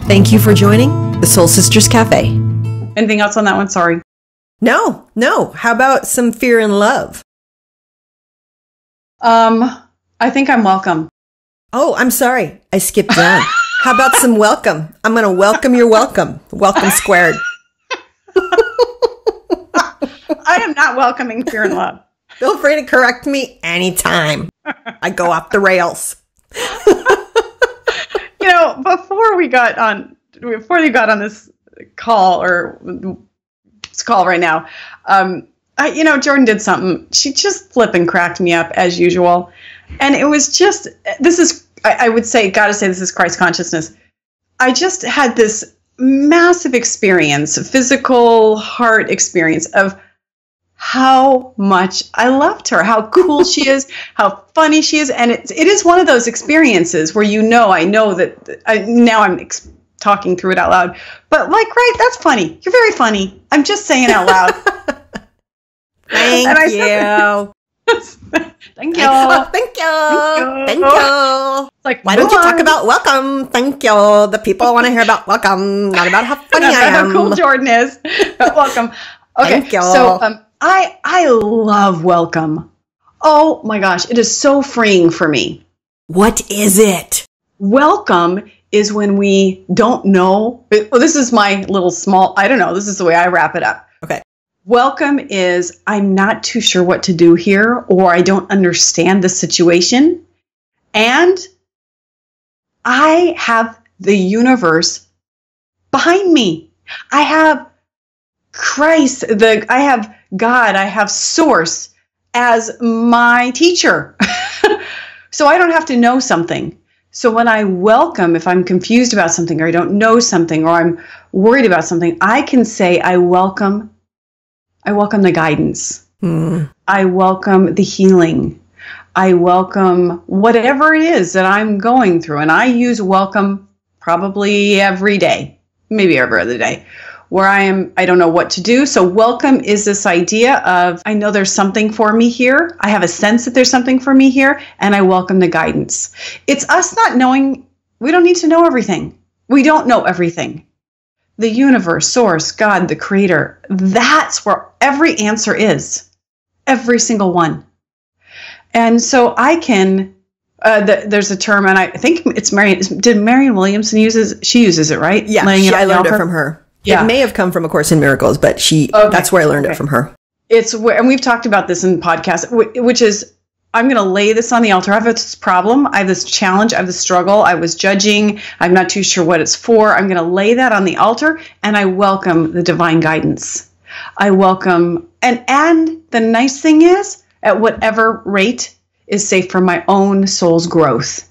Thank you for joining the Soul Sisters Cafe. Anything else on that one? Sorry. No. How about some fear and love? I think I'm welcome. Oh, I'm sorry. I skipped down. How about some welcome? I'm going to welcome your welcome. Welcome squared. I am not welcoming fear and love. Feel free to correct me anytime I go off the rails. Before you got on this call or this call right now, Jordan did something. She just flipping cracked me up as usual. And it was just, I would say, gotta say this is Christ consciousness. I just had this massive experience, physical heart experience of how much I loved her, how cool she is, how funny she is. And it is one of those experiences where I know that I'm talking through it out loud. But right, that's funny. You're very funny. I'm just saying out loud. Thank you. Thank you. Thank you. It's like, why don't you talk about welcome? Thank you. The people want to hear about welcome, not about how funny I am. How cool Jordan is. Welcome. Okay. Thank you. So I love welcome. Oh my gosh, it is so freeing for me. What is it? Welcome is when we don't know. Well, this is my little small, I don't know. This is the way I wrap it up. Okay. Welcome is I'm not too sure what to do here, or I don't understand the situation. And I have the universe behind me. I have Christ, I have God, I have Source as my teacher. So I don't have to know something. So when I welcome, if I'm confused about something or I don't know something or I'm worried about something, I can say I welcome the guidance. I welcome the healing. I welcome whatever it is that I'm going through. And I use welcome probably every day, maybe every other day, where I don't know what to do. So welcome is this idea of, I know there's something for me here. I have a sense that there's something for me here, and I welcome the guidance. It's us not knowing. We don't need to know everything. We don't know everything. The universe, Source, God, the Creator, that's where every answer is. Every single one. And so I can, there's a term, and I think it's did Marianne Williamson she uses it, right? Yeah, I learned it from her. Yeah. It may have come from A Course in Miracles, but that's where I learned it from her. And we've talked about this in podcasts, which is, I'm going to lay this on the altar. I have this problem. I have this challenge. I have this struggle. I was judging. I'm not too sure what it's for. I'm going to lay that on the altar, and I welcome the divine guidance. I welcome, and the nice thing is, at whatever rate is safe for my own soul's growth.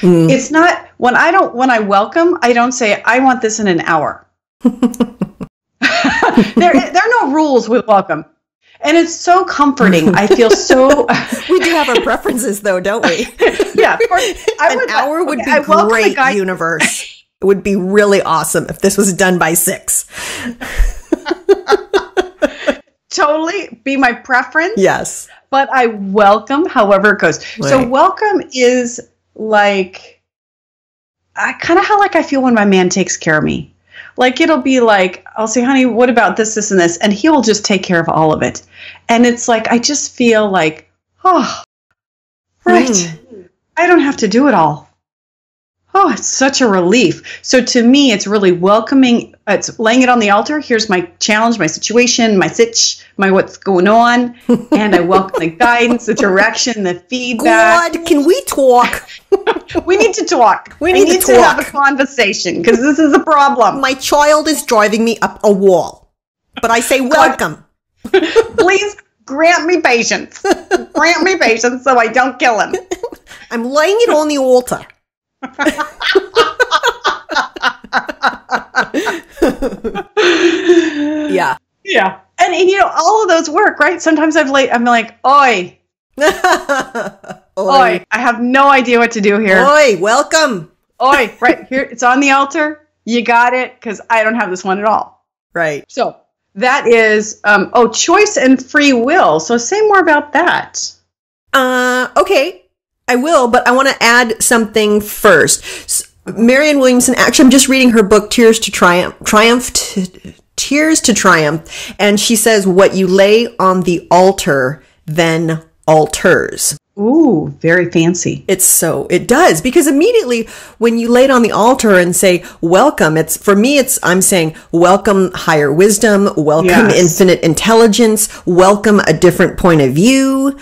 It's not, when I welcome, I don't say, I want this in an hour. There are no rules with welcome. And it's so comforting. I feel so... We do have our preferences, though, don't we? Yeah. An hour would be great, universe. It would be really awesome if this was done by 6. Totally be my preference. Yes. But I welcome however it goes. Right. So welcome is like... kind of how I feel when my man takes care of me. It'll be like, I'll say, honey, what about this, this, and this? And he will just take care of all of it. And it's I just feel like, oh, right. I don't have to do it all. Oh, it's such a relief. So to me, it's really welcoming. It's laying it on the altar. Here's my challenge, my situation, my what's going on. And I welcome the guidance, the direction, the feedback. God, can we talk? We need to talk. We need to have a conversation because this is a problem. My child is driving me up a wall. But I say welcome. Please grant me patience. Grant me patience so I don't kill him. I'm laying it on the altar. Yeah. Yeah. And all of those work, right? Sometimes I'm like, oi. Oi. I have no idea what to do here. Oi, welcome. Oi, right here. It's on the altar. You got it. Because I don't have this one at all. Right. So that is, choice and free will. So say more about that. Okay. I will, but I want to add something first. Marianne Williamson, actually, I'm just reading her book, Tears to Triumph. And she says, what you lay on the altar then alters. Ooh, very fancy. It does, because immediately when you lay it on the altar and say, welcome, I'm saying, welcome higher wisdom, welcome infinite intelligence, welcome a different point of view,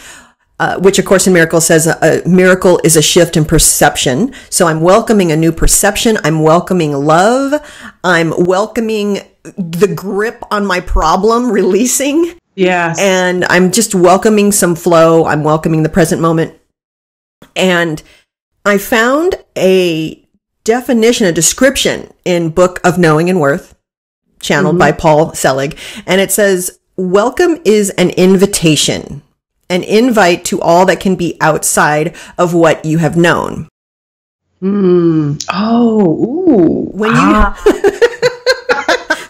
which of course in Miracle says a miracle is a shift in perception. So I'm welcoming a new perception. I'm welcoming love. I'm welcoming the grip on my problem releasing. Yes. And I'm just welcoming some flow. I'm welcoming the present moment. And I found a description in Book of Knowing and Worth, channeled by Paul Selig. And it says, welcome is an invitation, an invite to all that can be outside of what you have known. Oh, ooh. When you...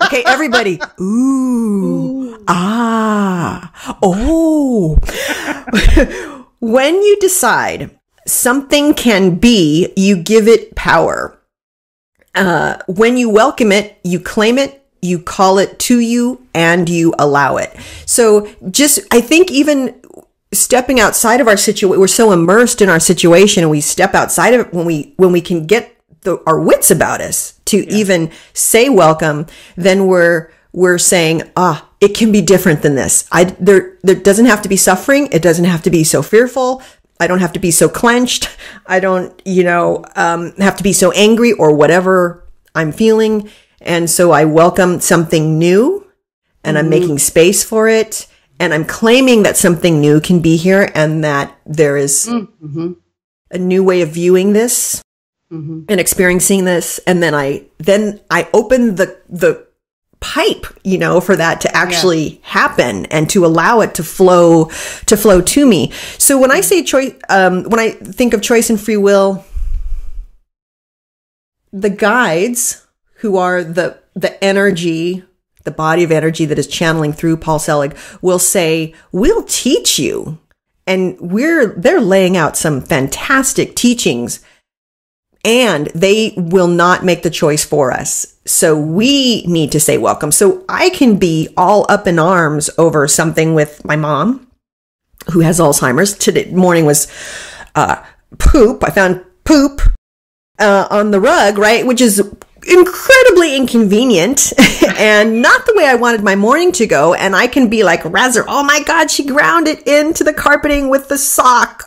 Okay, everybody. Ooh. Ah. Oh. When you decide something can be, you give it power. When you welcome it, you claim it, you call it to you, and you allow it. So I think even stepping outside of our situation, we're so immersed in our situation, and we step outside of it when we can get our wits about us to even say welcome, then we're saying, it can be different than this. There doesn't have to be suffering. It doesn't have to be so fearful. I don't have to be so clenched. I don't, have to be so angry or whatever I'm feeling. And so I welcome something new, and I'm making space for it. And I'm claiming that something new can be here, and that there is a new way of viewing this. And experiencing this, and then I open the pipe, for that to actually happen and to allow it to flow to me. So when I say choice, when I think of choice and free will, the guides who are the energy, the body of energy that is channeling through Paul Selig, will say, we'll teach you, and they're laying out some fantastic teachings. And they will not make the choice for us. So we need to say welcome. So I can be all up in arms over something with my mom, who has Alzheimer's. Today morning was poop. I found poop on the rug, right? Which is incredibly inconvenient and not the way I wanted my morning to go. And I can be like, Razor, oh my God, she ground it into the carpeting with the sock.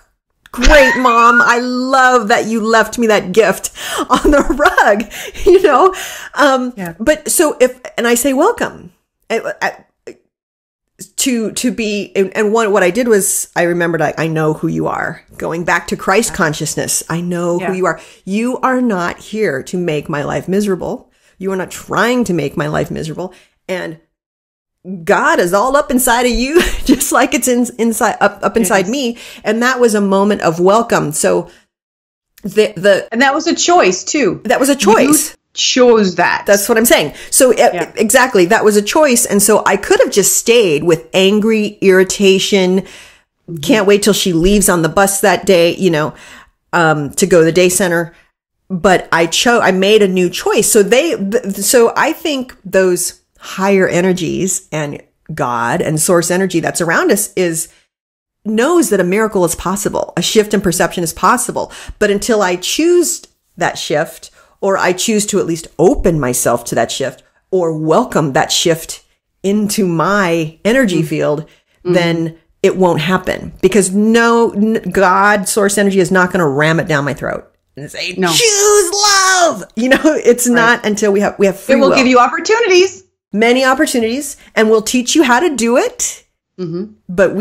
Great, Mom. I love that you left me that gift on the rug, But so and I say welcome to be, and what I did was I remembered, I know who you are. Going back to Christ consciousness, I know who you are. You are not here to make my life miserable. You are not trying to make my life miserable. And God is all up inside of you, just like it's inside up inside me. And that was a moment of welcome. So and that was a choice too. That was a choice. You chose that. That's what I'm saying. So exactly, that was a choice. And so I could have just stayed with angry irritation. Can't wait till she leaves on the bus that day, to go to the day center. But I made a new choice. So I think those higher energies and God and source energy that's around us knows that a miracle is possible. A shift in perception is possible. But until I choose that shift, or I choose to at least open myself to that shift or welcome that shift into my energy field, then it won't happen, because God, source energy is not going to ram it down my throat and say, choose love. It's not until we have free will. It will give you opportunities. Many opportunities, and we'll teach you how to do it, but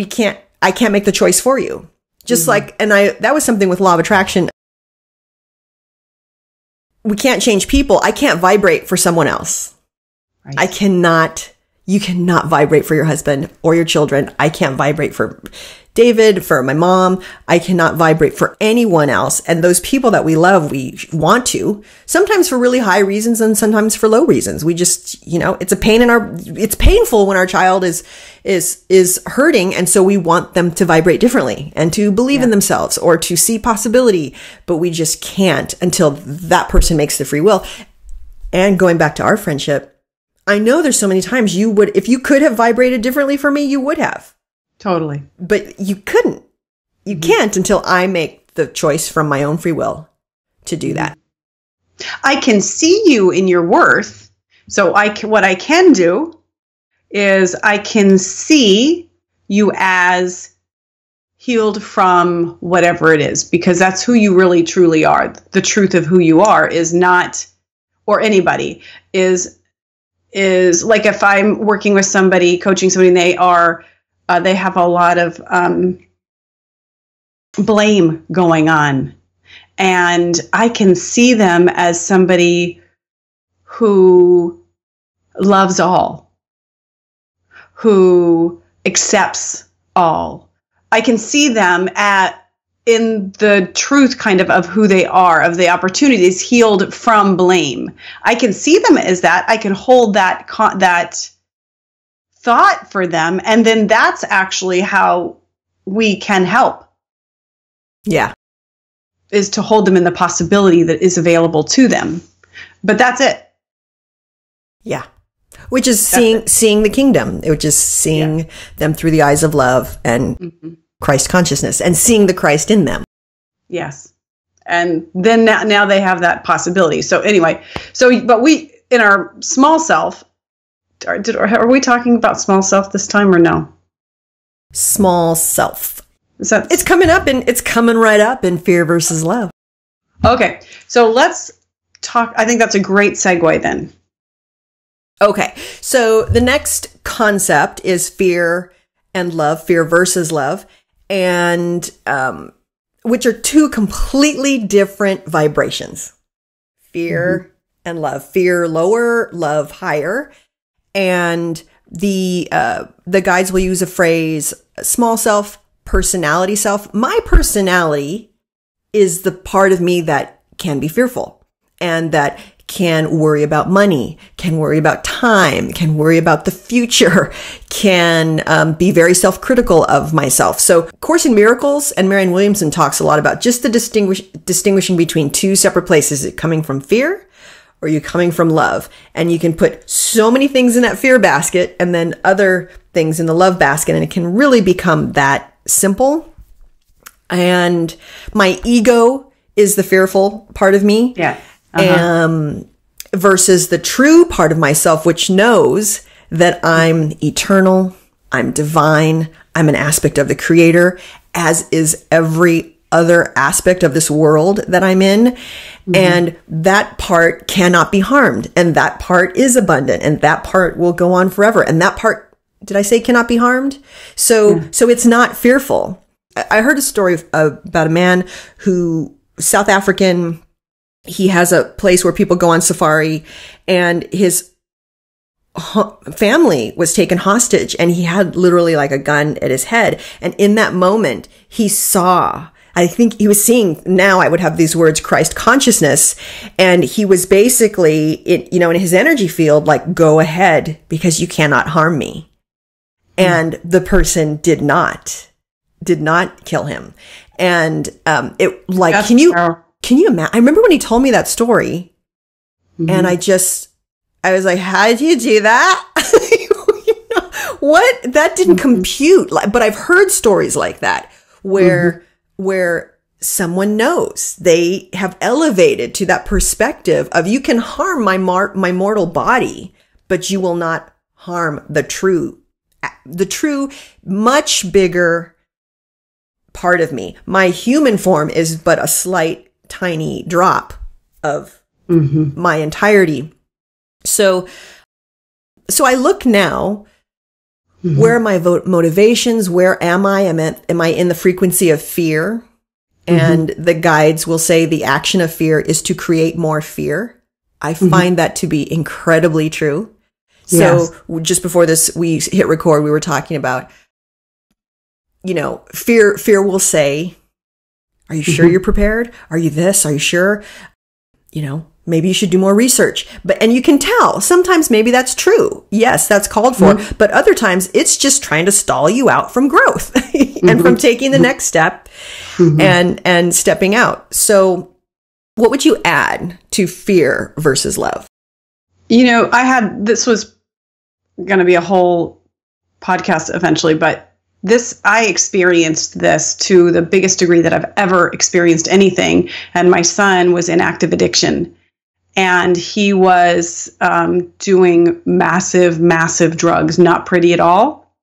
I can't make the choice for you. Just like, that was something with law of attraction. We can't change people. I can't vibrate for someone else. Right. I cannot, You cannot vibrate for your husband or your children. I can't vibrate for David, for my mom. I cannot vibrate for anyone else. And those people that we love, we want to, sometimes for really high reasons and sometimes for low reasons. We just, it's a pain it's painful when our child is hurting. And so we want them to vibrate differently and to believe in themselves or to see possibility, but we just can't until that person makes the free will. And going back to our friendship, I know there's so many times you would, if you could have vibrated differently for me, you would have. Totally. But you couldn't. You can't until I make the choice from my own free will to do that. I can see you in your worth. So what I can do is I can see you as healed from whatever it is, because that's who you really truly are. The truth of who you are is not, or anybody is like if I'm working with somebody, coaching somebody, and they have a lot of blame going on. And I can see them as somebody who loves all, who accepts all. I can see them in the truth kind of who they are, of the opportunities, healed from blame. I can see them as that. I can hold that thought for them. And then that's actually how we can help. Yeah. Is to hold them in the possibility that is available to them. But that's it. Yeah. Which is seeing the kingdom, which is seeing them through the eyes of love and Christ consciousness and seeing the Christ in them. Yes. And then now they have that possibility. So anyway, but we, in our small self, are we talking about small self this time or no? Small self. It's coming right up in Fear versus Love. Okay. So let's talk. I think that's a great segue then. Okay. So the next concept is fear and love, fear versus love. And which are two completely different vibrations. Fear and love. Fear lower, love higher. And the guides will use a phrase, small self, personality self. My personality is the part of me that can be fearful and that can worry about money, can worry about time, can worry about the future, can be very self-critical of myself. So Course in Miracles and Marianne Williamson talks a lot about just the distinguishing between two separate places. Is it coming from fear or are you coming from love? And you can put so many things in that fear basket and then other things in the love basket, and it can really become that simple. And my ego is the fearful part of me. Yeah. Versus the true part of myself, which knows that I'm eternal, I'm divine, I'm an aspect of the Creator, as is every other aspect of this world that I'm in. And that part cannot be harmed. And that part is abundant. And that part will go on forever. And that part, did I say cannot be harmed? So it's not fearful. I heard a story about a man who, South African, he has a place where people go on safari, and his family was taken hostage, and he had literally like a gun at his head. And in that moment, he saw, I think he was seeing, now I would have these words, Christ consciousness. And he was basically, in his energy field, like, go ahead, because you cannot harm me. And the person did not kill him. And it like, that's can you imagine? I remember when he told me that story, and I was like, how did you do that? What? That didn't compute. But I've heard stories like that where someone knows, they have elevated to that perspective of, you can harm my mortal body, but you will not harm the true, much bigger part of me. My human form is but a slight, tiny drop of my entirety. So I look now, where are my motivations? Where am I? Am I in the frequency of fear? And the guides will say the action of fear is to create more fear. I find that to be incredibly true. So just before this, we hit record, we were talking about, fear will say, are you sure you're prepared? Are you this? Are you sure? Maybe you should do more research. And you can tell sometimes maybe that's true. Yes, that's called for. But other times it's just trying to stall you out from growth and from taking the next step and stepping out. So what would you add to fear versus love? This was going to be a whole podcast eventually, but I experienced this to the biggest degree that I've ever experienced anything. And my son was in active addiction, and he was doing massive drugs, not pretty at all.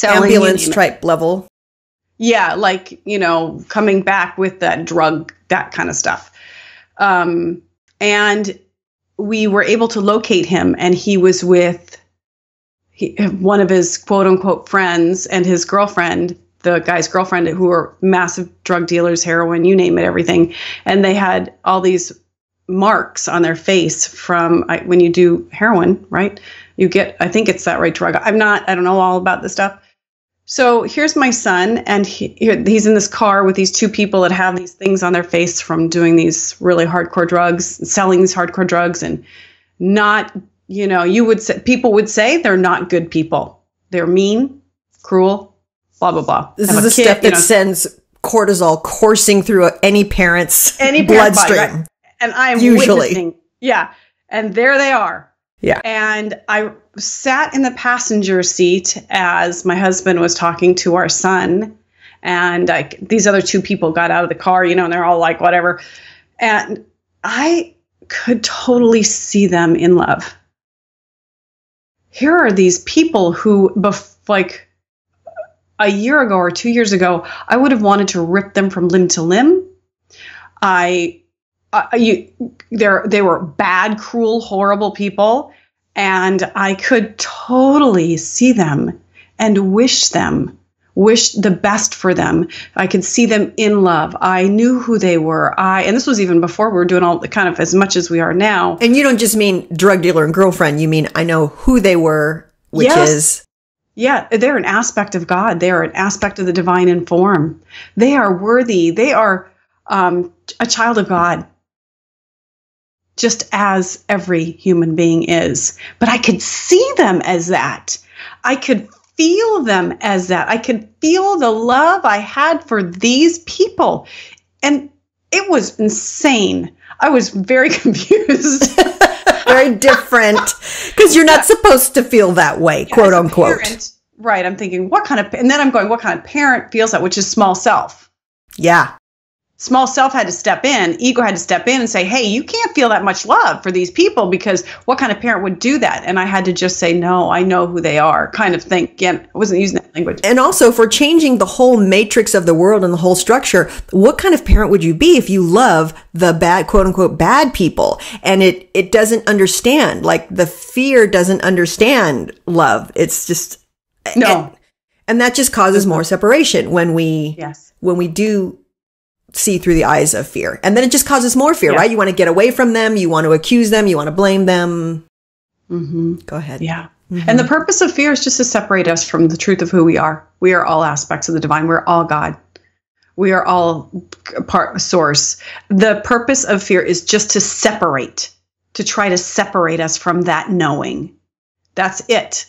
Ambulance type level. Yeah. Coming back with that drug, that kind of stuff. And we were able to locate him, and he was with one of his quote unquote friends and his girlfriend, the guy's girlfriend, who were massive drug dealers, heroin, you name it, everything. And they had all these marks on their face from when you do heroin, right? You get, I think it's that right drug. I don't know all about this stuff. So here's my son, and he's in this car with these two people that have these things on their face from doing these really hardcore drugs, selling these hardcore drugs, and not, people would say they're not good people. They're mean, cruel, blah, blah, blah. This is the stuff that sends cortisol coursing through any parent's bloodstream. Body, right? And I'm usually witnessing. Yeah. And there they are. Yeah. And I sat in the passenger seat as my husband was talking to our son. And these other two people got out of the car, and they're all like, whatever. And I could totally see them in love. Here are these people who, like a year ago or 2 years ago, I would have wanted to rip them from limb to limb. They were bad, cruel, horrible people, and I could totally see them and wish the best for them. I could see them in love. I knew who they were. And this was even before we were doing all the kind of as much as we are now. And you don't just mean drug dealer and girlfriend. You mean I know who they were, which is... Yeah, they're an aspect of God. They are an aspect of the divine in form. They are worthy. They are a child of God, just as every human being is. But I could see them as that. I could feel them as that. I could feel the love I had for these people. And it was insane. I was very confused. Very different. Because you're not supposed to feel that way, quote unquote. Parent, right. I'm thinking, and then I'm going, what kind of parent feels that, which is small self. Yeah. Small self had to step in, ego had to step in and say, hey, you can't feel that much love for these people, because what kind of parent would do that? And I had to just say, no, I know who they are, kind of think. Again, I wasn't using that language. And also for changing the whole matrix of the world and the whole structure, what kind of parent would you be if you love the bad, quote unquote, bad people? And it doesn't understand, like the fear doesn't understand love. It's just, no. And that just causes more separation when we do see through the eyes of fear. And then it just causes more fear, right? You want to get away from them. You want to accuse them. You want to blame them. Mm-hmm. Go ahead. Yeah. Mm-hmm. And the purpose of fear is just to separate us from the truth of who we are. We are all aspects of the divine. We're all God. We are all part source. The purpose of fear is just to separate, to try to separate us from that knowing. That's it.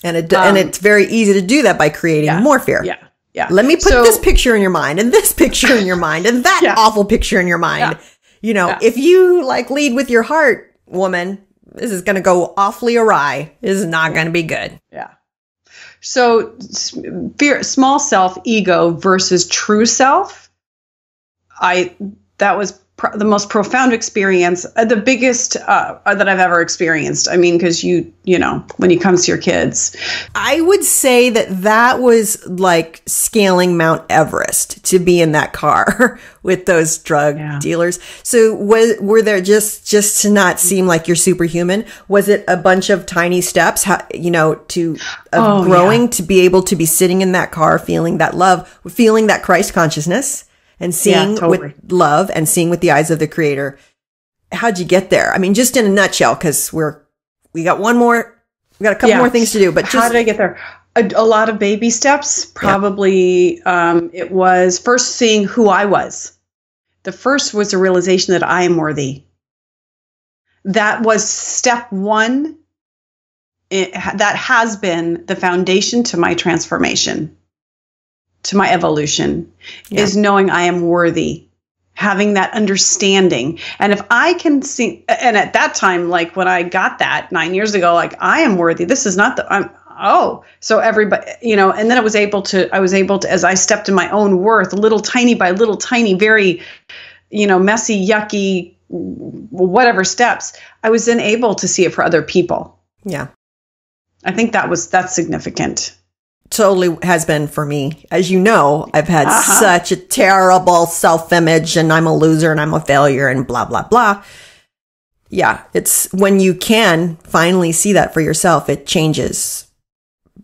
And it's very easy to do that by creating more fear. Yeah. Yeah. Let me put this picture in your mind and this picture in your mind and that awful picture in your mind. Yeah. If you lead with your heart, woman, this is going to go awfully awry. This is not going to be good. Yeah. So fear, small self, ego versus true self. That was the most profound experience, the biggest that I've ever experienced. I mean, because when it comes to your kids, I would say that was like scaling Mount Everest to be in that car with those drug dealers. So were there just to not seem like you're superhuman? Was it a bunch of tiny steps, growing to be able to be sitting in that car, feeling that love, feeling that Christ consciousness? And seeing with love and seeing with the eyes of the Creator. How'd you get there? I mean, just in a nutshell, because we're We got a couple more things to do, but how did I get there? A lot of baby steps. Probably it was first seeing who I was. The first was a realization that I am worthy. That was step one. That has been the foundation to my transformation, to my evolution, is knowing I am worthy, having that understanding. And if I can see, and at that time, like when I got that 9 years ago, like I am worthy. This is not so everybody, and then I was able to, as I stepped in my own worth, little tiny by little tiny, very, messy, yucky, whatever steps, I was then able to see it for other people. Yeah. I think that's significant. Totally has been for me. As you know, I've had such a terrible self-image and I'm a loser and I'm a failure and blah, blah, blah. Yeah. It's when you can finally see that for yourself, it changes.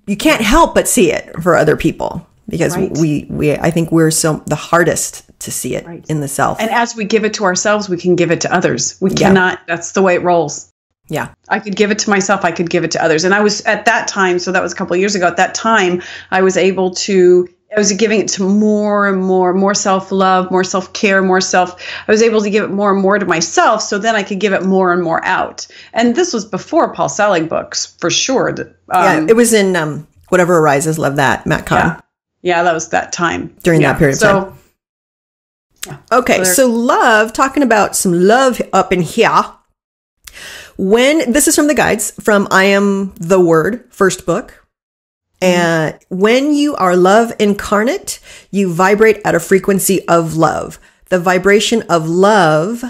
You can't help but see it for other people because I think we're the hardest to see it in the self. And as we give it to ourselves, we can give it to others. We cannot, that's the way it rolls. Yeah. I could give it to myself. I could give it to others. And I was at that time, so that was a couple of years ago, at that time, I was giving it to more and more self-love, more self-care, I was able to give it more and more to myself. So then I could give it more and more out. And this was before Paul Selig books, for sure. It was in Whatever Arises. Love that, Matt Kahn. Yeah, that was that time. During that period of time. Yeah. Okay, so love, talking about some love up in here. This is from the guides from I Am the Word, first book. And when you are love incarnate, you vibrate at a frequency of love. The vibration of love,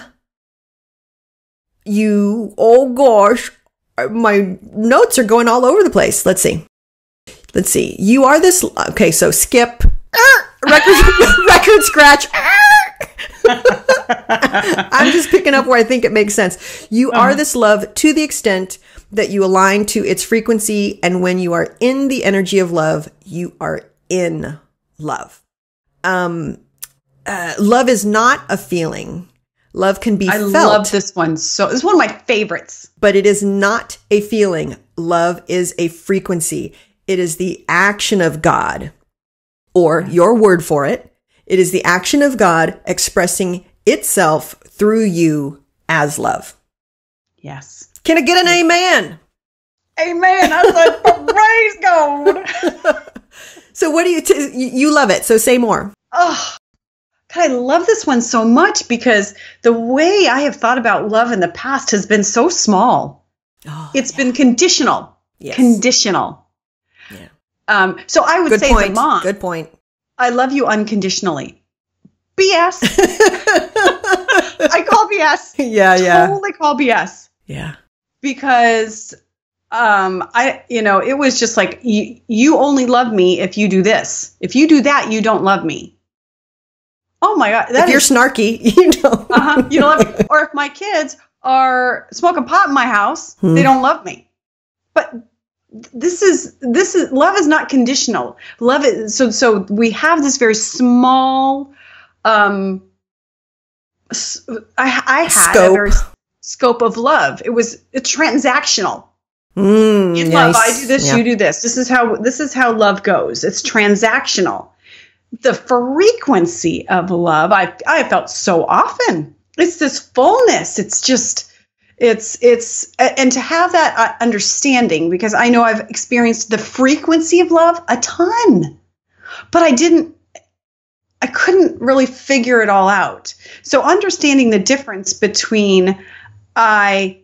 oh gosh, my notes are going all over the place. Let's see. You are this, okay, so skip, record scratch. I'm just picking up where I think it makes sense. You are this love to the extent that you align to its frequency. And when you are in the energy of love, you are in love. Love is not a feeling. Love can be felt. I love this one. So it's one of my favorites. But it is not a feeling. Love is a frequency. It is the action of God, or your word for it. It is the action of God expressing itself through you as love. Yes. Can I get an amen? Amen. I said, praise God. So what do you love it. So say more. Oh, God, I love this one so much because the way I have thought about love in the past has been so small. It's been conditional. Yes. Conditional. Yeah. So I would say to mom. Good point. I love you unconditionally. BS. I call BS. Yeah. Totally call BS. Yeah. Because it was just like you only love me if you do this. If you do that, you don't love me. Oh my God. If you're snarky, you don't. You don't love me. Or if my kids are smoking pot in my house, they don't love me. But this is love is not conditional. Love is so we have this very small I had a very scope of love. It's transactional. In love, I do this, you do this. This is how love goes. It's transactional. The frequency of love, I felt so often. It's this fullness. It's just and to have that understanding, because I know I've experienced the frequency of love a ton, but I couldn't really figure it all out. So understanding the difference between I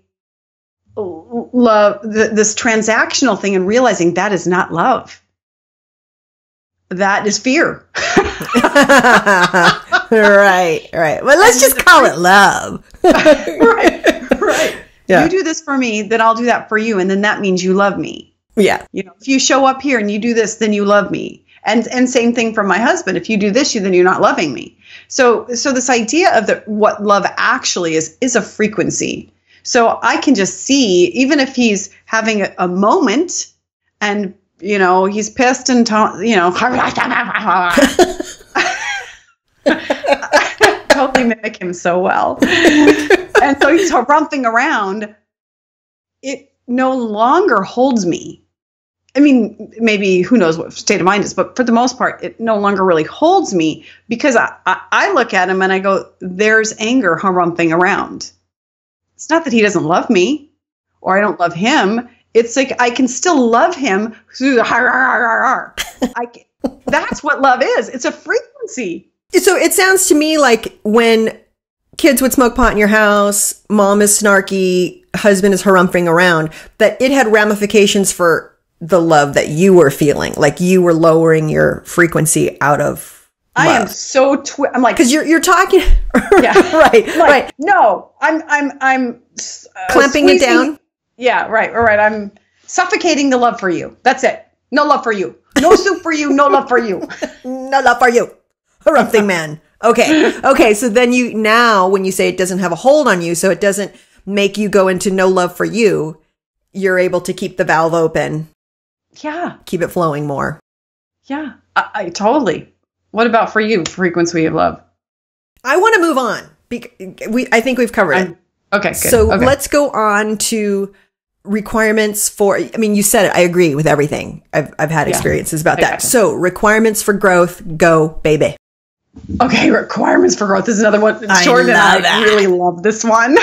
love this transactional thing and realizing that is not love. That is fear. Right. Well, let's just call it love. Right. Yeah. You do this for me, then I'll do that for you. And then that means you love me. Yeah. If you show up here and you do this, then you love me. And same thing for my husband. If you do this, then you're not loving me. So this idea of what love actually is a frequency. So I can just see, even if he's having a moment and, he's pissed and, totally mimic him so well. And so he's rumping around. no longer holds me. I mean, maybe who knows what state of mind is, but for the most part, it no longer really holds me because I look at him and I go, there's anger harumphing around. It's not that he doesn't love me or I don't love him. It's like I can still love him through the har, har, har, har. That's what love is. It's a frequency. So it sounds to me like when kids would smoke pot in your house, mom is snarky, husband is harumphing around, that it had ramifications for the love that you were feeling, like you were lowering your frequency out of love. I am so I'm like, because you're talking, yeah, right, like, right. No, I'm Clamping it down. Yeah, right. I'm suffocating the love for you. That's it. No love for you. No soup for you. No love for you. No love for you. Harumphing man. Okay. So then now when you say it doesn't have a hold on you, so it doesn't make you go into no love for you, you're able to keep the valve open. Yeah. Keep it flowing more. Yeah. I totally. What about for you, frequency of love? I want to move on. I think we've covered it. Okay, good. So okay. Let's go on to requirements for, I mean, you said it. I agree with everything. I've had experiences about that. So requirements for growth, go, baby. Okay, requirements for growth is another one. Jordan and I really love this one.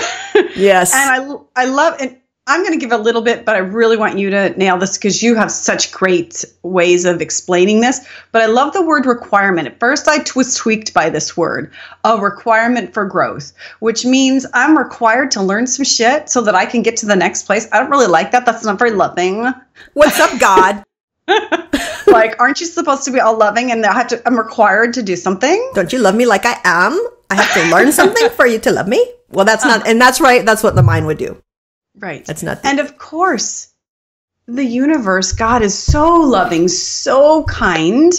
Yes. And I love, and I'm going to give a little bit, but I really want you to nail this because you have such great ways of explaining this. But I love the word requirement. At first, I was tweaked by this word, a requirement for growth, which means I'm required to learn some shit so that I can get to the next place. I don't really like that. That's not very loving. What's up, God? Like, aren't you supposed to be all loving and I'm required to do something? Don't you love me like I am? I have to learn something for you to love me? Well, that's not, and that's right. That's what the mind would do. Right. That's not. And of course, the universe, God is so loving, so kind,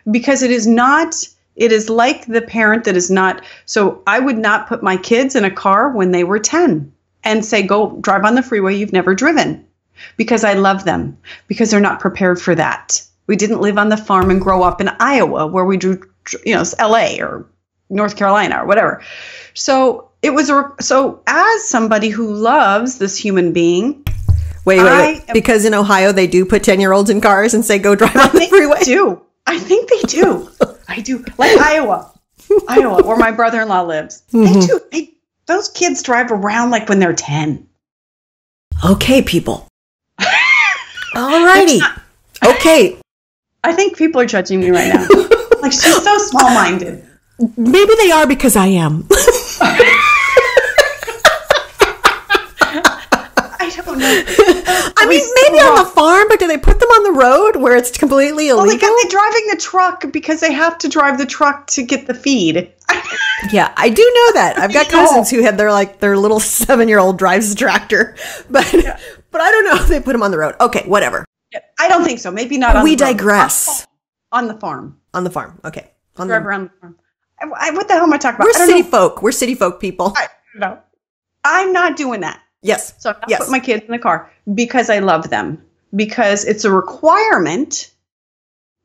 because it is like the parent that is not. So I would not put my kids in a car when they were 10 and say, go drive on the freeway you've never driven, because I love them, because they're not prepared for that. We didn't live on the farm and grow up in Iowa where we drew, LA or North Carolina or whatever. So so as somebody who loves this human being. Wait. Because in Ohio, they do put 10-year-olds in cars and say, go drive on the freeway. I think they do. I do. Like Iowa, where my brother-in-law lives. Mm-hmm. They do. Those kids drive around like when they're 10. Okay, people. All righty. Okay. I think people are judging me right now. Like, she's so small-minded. Maybe they are because I am. I don't know. I mean, maybe on the farm, but do they put them on the road where it's completely illegal? Well, they're driving the truck because they have to drive the truck to get the feed. Yeah, I do know that. I've got cousins who have their little 7-year-old drives a tractor, but I don't know if they put them on the road. Okay, whatever. I don't think so. Maybe not on we the road. digress. On the farm. On the farm. Okay. Drive around the farm. What the hell am I talking about? We're city folk. We're city folk people. I don't know. I'm not doing that. Yes. So I'm not putting my kids in the car because I love them. Because it's a requirement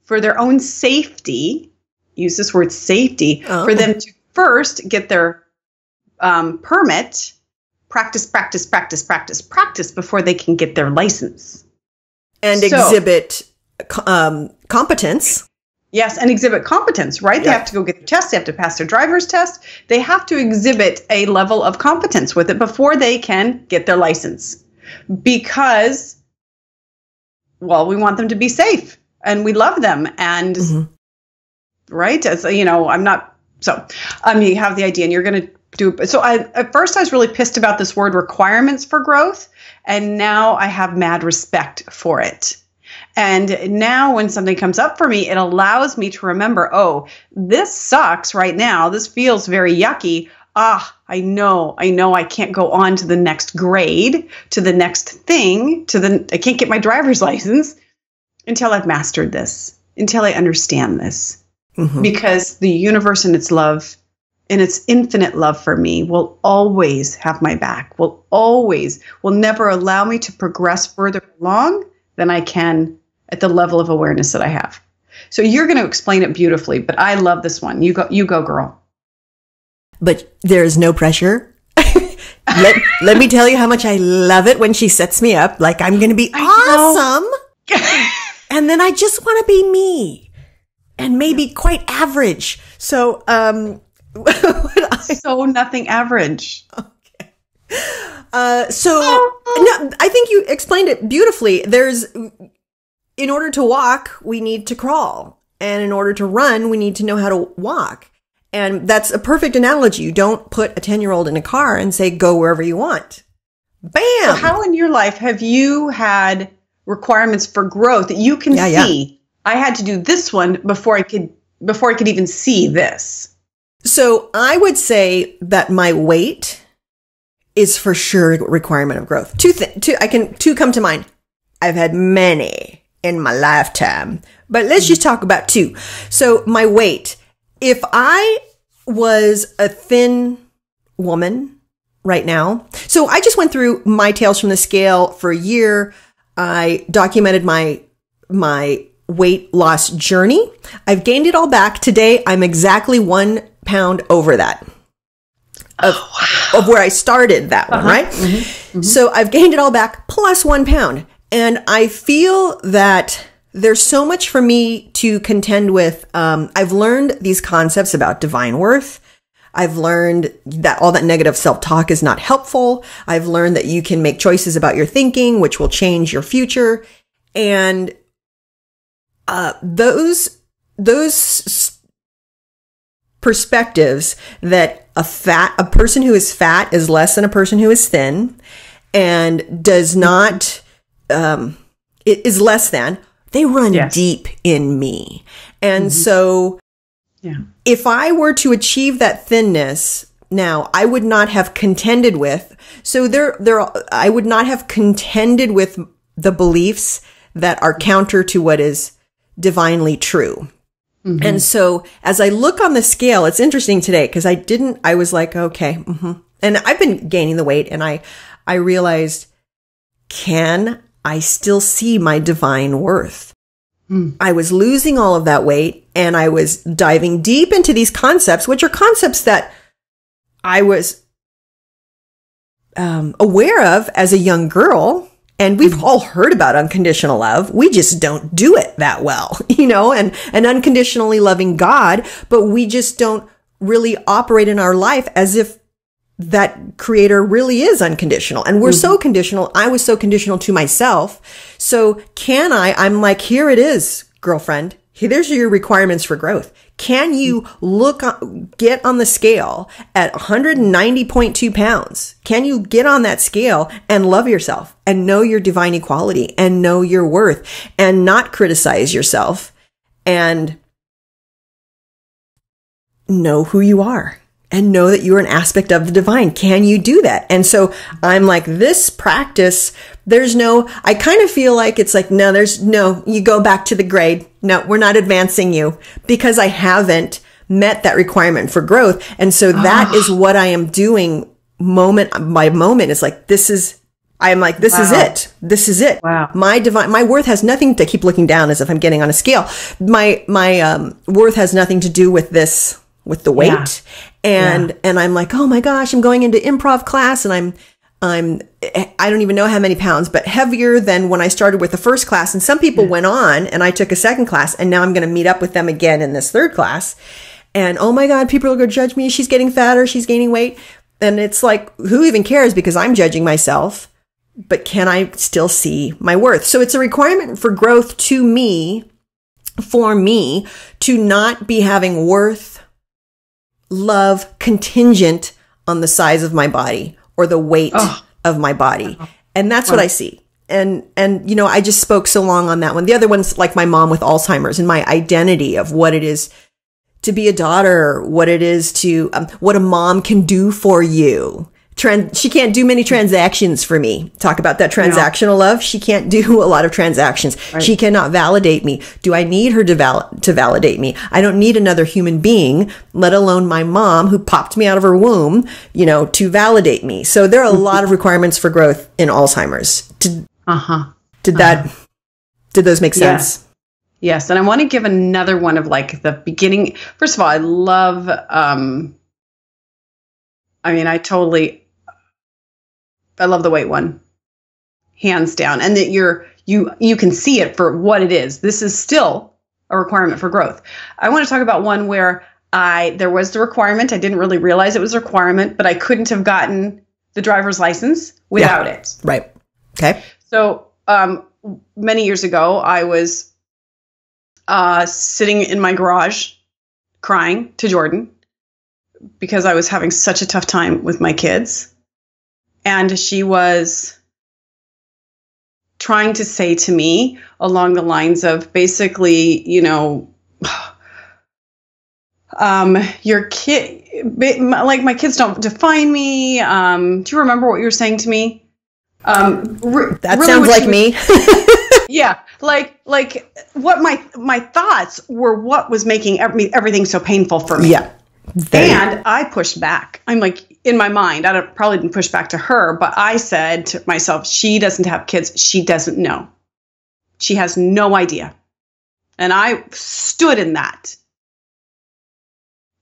for their own safety. Use this word safety. For them to first get their permit. Practice before they can get their license. And exhibit competence. Yes, and exhibit competence, right? They have to go get the test. They have to pass their driver's test. They have to exhibit a level of competence with it before they can get their license. Because, well, we want them to be safe and we love them. And, right? As I'm not, so, you have the idea and you're going to do, so at first I was really pissed about this word requirements for growth. And now I have mad respect for it. And now when something comes up for me, it allows me to remember, oh, this sucks right now. This feels very yucky. I know I can't go on to the next grade, to the next thing, I can't get my driver's license until I've mastered this, until I understand this. Mm-hmm. Because the universe and its love, and its infinite love for me will always have my back, will never allow me to progress further along than I can at the level of awareness that I have. So you're going to explain it beautifully, but I love this one. You go, girl. But there is no pressure. let me tell you how much I love it when she sets me up like I'm going to be awesome. And then I just want to be me and maybe quite average. So, so nothing average. Okay. No, I think you explained it beautifully. In order to walk, we need to crawl. And in order to run, we need to know how to walk. And that's a perfect analogy. You don't put a 10-year-old in a car and say, go wherever you want. Bam! So how in your life have you had requirements for growth that you can see? Yeah. I had to do this one before I could even see this. So I would say that my weight is for sure a requirement of growth. Two come to mind. I've had many in my lifetime, but let's just talk about two. So my weight, if I was a thin woman right now, so I just went through my Tales from the Scale for a year. I documented my weight loss journey. I've gained it all back. Today, I'm exactly 1 pound over that of where I started that one, right? Mm-hmm. Mm-hmm. So I've gained it all back plus 1 pound. And I feel that there's so much for me to contend with. I've learned these concepts about divine worth. I've learned that all that negative self-talk is not helpful. I've learned that you can make choices about your thinking, which will change your future. And those perspectives that a person who is fat is less than a person who is thin and does not, it is less than, they run deep in me. And so if I were to achieve that thinness now, I would not have contended with, I would not have contended with the beliefs that are counter to what is divinely true. Mm-hmm. And so as I look on the scale, it's interesting today because I was like, okay. Mm-hmm. And I've been gaining the weight and I realized, can I still see my divine worth? I was losing all of that weight and I was diving deep into these concepts, which are concepts that I was aware of as a young girl. And we've all heard about unconditional love. We just don't do it that well, and unconditionally loving God, but we just don't really operate in our life as if that creator really is unconditional. And we're so conditional. I was so conditional to myself. So I'm like, here it is, girlfriend. There's your requirements for growth. Can you get on the scale at 190.2 pounds? Can you get on that scale and love yourself and know your divine equality and know your worth and not criticize yourself and know who you are and know that you're an aspect of the divine? Can you do that? And so I'm like, this practice, I kind of feel like it's like, you go back to the grade. No, we're not advancing you because I haven't met that requirement for growth. And so that is what I am doing moment by moment. It's like, this is it. This is it. Wow. My worth has nothing to keep looking down as if I'm getting on a scale. My worth has nothing to do with this, with the weight. Yeah. And I'm like, oh my gosh, I'm going into improv class and I don't even know how many pounds, but heavier than when I started with the first class. And some people went on and I took a second class and now I'm going to meet up with them again in this third class. And oh my God, people are going to judge me. She's getting fatter. She's gaining weight. And it's like, who even cares? Because I'm judging myself, but can I still see my worth? So it's a requirement for growth for me to not be having worth, love contingent on the size of my body or the weight of my body. And that's what I see. And, I just spoke so long on that one. The other one's like my mom with Alzheimer's and my identity of what it is to be a daughter, what it is to, what a mom can do for you. She can't do many transactions for me. Talk about that transactional love. She can't do a lot of transactions. Right. She cannot validate me. Do I need her to validate me? I don't need another human being, let alone my mom who popped me out of her womb, to validate me. So there are a lot of requirements for growth in Alzheimer's. Did those make sense? Yes. And I want to give another one of like the beginning. First of all, I love, the weight one, hands down. And that you can see it for what it is. This is still a requirement for growth. I want to talk about one where there was the requirement. I didn't really realize it was a requirement, but I couldn't have gotten the driver's license without it. Right. Okay. So many years ago, I was sitting in my garage crying to Jordan because I was having such a tough time with my kids. And she was trying to say to me along the lines of basically, your kid, like my kids don't define me. Do you remember what you were saying to me? That really sounds like me. Yeah. Like what my thoughts were what was making everything so painful for me. Yeah. And I pushed back. I'm like, in my mind, probably didn't push back to her, but I said to myself, she doesn't have kids. She doesn't know. She has no idea. And I stood in that.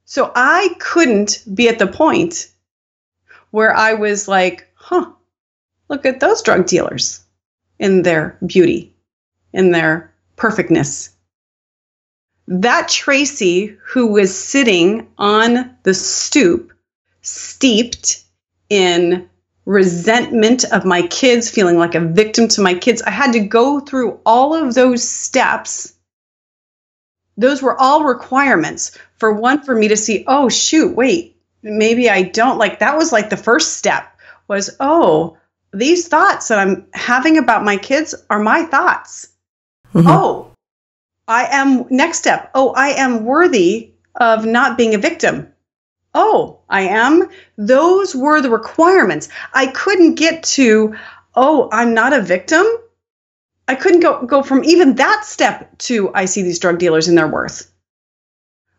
So I couldn't be at the point where I was like, look at those drug dealers in their beauty, in their perfectness. That Tracey who was sitting on the stoop, steeped in resentment of my kids, feeling like a victim to my kids. I had to go through all of those steps. Those were all requirements for me to see, oh, shoot, wait, maybe I don't. Like, that was like the first step was, oh, these thoughts that I'm having about my kids are my thoughts. Mm-hmm. Oh, next step. Oh, I am worthy of not being a victim. Oh, I am. Those were the requirements. I couldn't get to, oh, I'm not a victim. I couldn't go from even that step to, I see these drug dealers and their worth.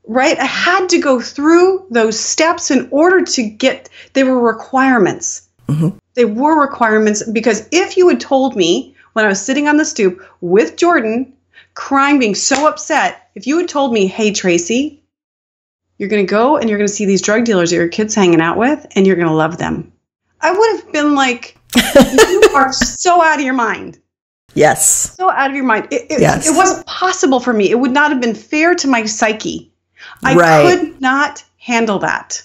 Right? I had to go through those steps in order to get, they were requirements. Mm-hmm. They were requirements because if you had told me when I was sitting on the stoop with Jordan, crying, being so upset, if you had told me, hey, Tracey, you're going to go and you're going to see these drug dealers that your kid's hanging out with and you're going to love them, I would have been like, you are so out of your mind. Yes. So out of your mind. Yes. It wasn't possible for me. It would not have been fair to my psyche. I could not handle that.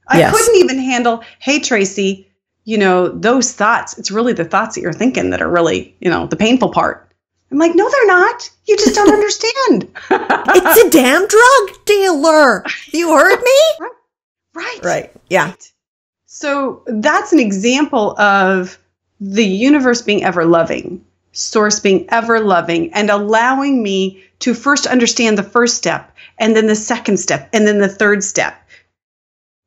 I couldn't even handle, hey, Tracey, those thoughts, it's really the thoughts that you're thinking that are really, the painful part. I'm like, no, they're not. You just don't understand. It's a damn drug dealer. You heard me? Right. Yeah. Right. So that's an example of the universe being ever loving, source being ever loving, and allowing me to first understand the first step, and then the second step, and then the third step.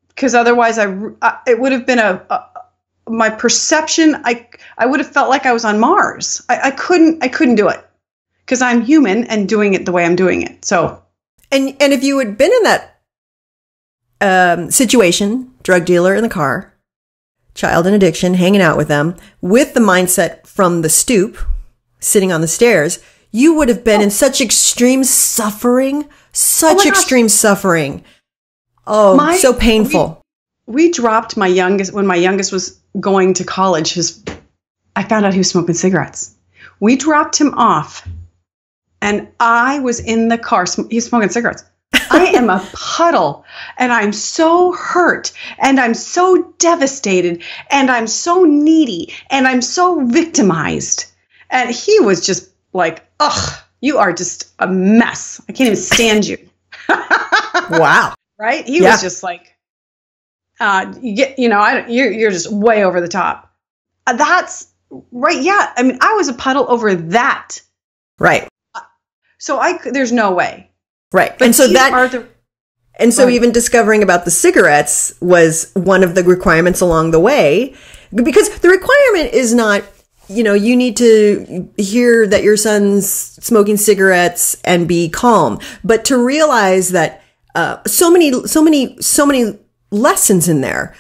Because otherwise, it would have been my perception. I would have felt like I was on Mars. I couldn't do it because I'm human and doing it the way I'm doing it. So, and if you had been in that situation, drug dealer in the car, child in addiction, hanging out with them, with the mindset from the stoop, sitting on the stairs, you would have been in such extreme suffering, extreme suffering. Oh, so painful. We dropped my youngest when my youngest was going to college. I found out he was smoking cigarettes. We dropped him off, and I was in the car. He's smoking cigarettes. I am a puddle, and I'm so hurt, and I'm so devastated, and I'm so needy, and I'm so victimized. And he was just like, ugh, you are just a mess. I can't even stand you. Wow. Right? He was just like, you're just way over the top. That's right. Yeah. I mean, I was a puddle over that. Right. So there's no way. Right. But even discovering about the cigarettes was one of the requirements along the way, because the requirement is not, you need to hear that your son's smoking cigarettes and be calm, but to realize that so many lessons in there.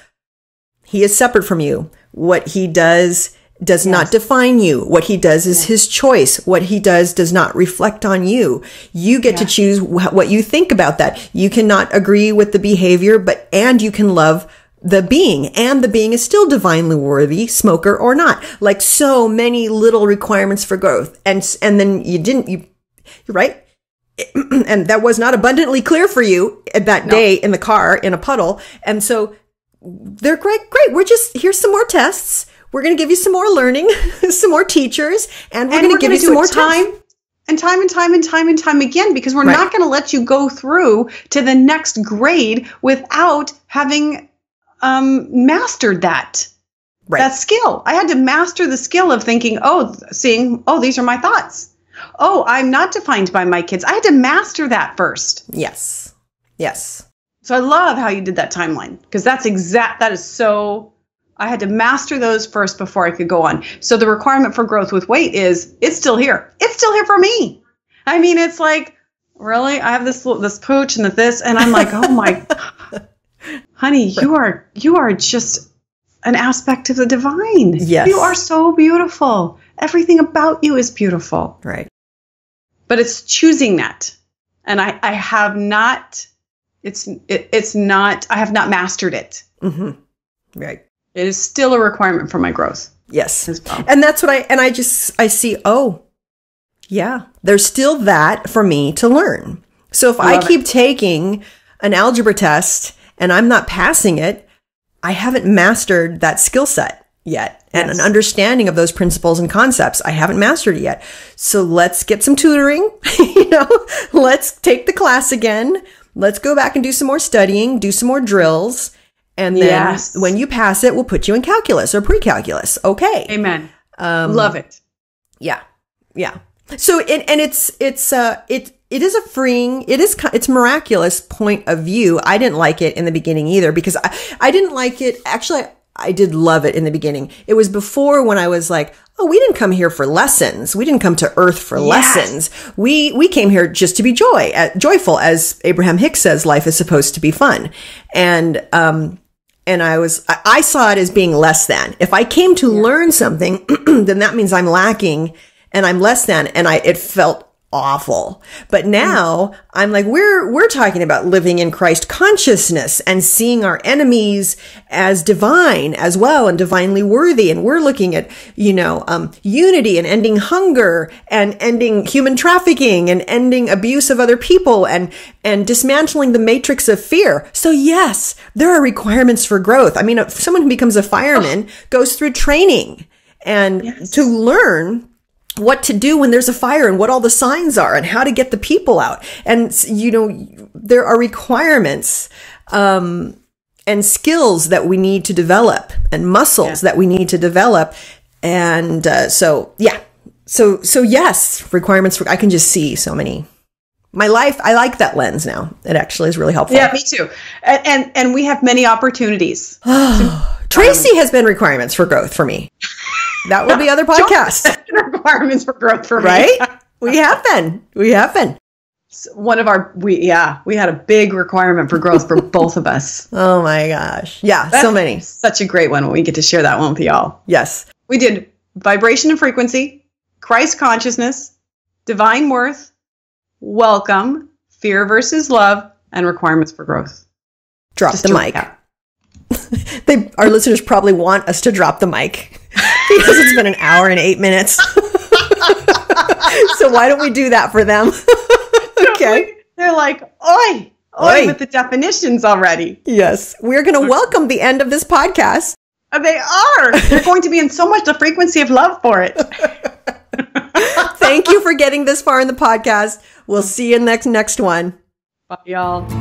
He is separate from you. What he does not define you. What he does is his choice. What he does not reflect on you. You get to choose what you think about that. You cannot agree with the behavior, and you can love the being, and the being is still divinely worthy, smoker or not. Like so many little requirements for growth. And then you're right. And that was not abundantly clear for you at that day in the car in a puddle. And so they're great. Here's some more tests. We're going to give you some more learning, some more teachers, and we're going to give you some more time. And time again, because we're not going to let you go through to the next grade without having mastered that skill. I had to master the skill of thinking, these are my thoughts. Oh, I'm not defined by my kids. I had to master that first. Yes. So I love how you did that timeline, because that is so, I had to master those first before I could go on. So the requirement for growth with weight it's still here. It's still here for me. I mean, it's like, really? I have this pooch and this, and I'm like, oh my, honey, you are just an aspect of the divine. Yes. You are so beautiful. Everything about you is beautiful. Right. But it's choosing that. And I have not, I have not mastered it. Mm-hmm. Right. It is still a requirement for my growth. Yes. As well. And that's what I see, there's still that for me to learn. So if I keep taking an algebra test and I'm not passing it, I haven't mastered that skill set yet. And an understanding of those principles and concepts, I haven't mastered it yet. So let's get some tutoring, let's take the class again. Let's go back and do some more studying, do some more drills. And then when you pass it, we'll put you in calculus or pre-calculus. Okay. Amen. Love it. Yeah. So, it is a freeing, it's miraculous point of view. I didn't like it in the beginning either, because I didn't like it. Actually, I did love it in the beginning. It was before when I was like, oh, we didn't come here for lessons. We didn't come to earth for lessons. We came here just to be joyful. As Abraham Hicks says, life is supposed to be fun. And I saw it as being less than. If I came to learn something, then that means I'm lacking and I'm less than. And it felt awful. But now I'm like, we're talking about living in Christ consciousness and seeing our enemies as divine as well and divinely worthy. And we're looking at, unity and ending hunger and ending human trafficking and ending abuse of other people and dismantling the matrix of fear. So yes, there are requirements for growth. I mean, if someone who becomes a fireman goes through training and to learn what to do when there's a fire and what all the signs are and how to get the people out. And, there are requirements, and skills that we need to develop and muscles that we need to develop. And, So yes, requirements for, I can just see so many. My life, I like that lens now. It actually is really helpful. Yeah, me too. And we have many opportunities. Tracy has been requirements for growth for me. That will be other podcasts. Requirements for growth for me. Right? We have been. One of we had a big requirement for growth for both of us. Oh my gosh. Yeah, so many. Such a great one when we get to share that one with y'all. Yes. We did vibration and frequency, Christ consciousness, divine worth, welcome, fear versus love, and requirements for growth. Drop the mic. Our listeners probably want us to drop the mic because it's been an hour and 8 minutes. So why don't we do that for them? Okay. They're like, oi, with the definitions already. Yes. We're going to welcome the end of this podcast. They are. They're going to be in so much the frequency of love for it. Thank you for getting this far in the podcast. We'll see you next one. Bye, y'all.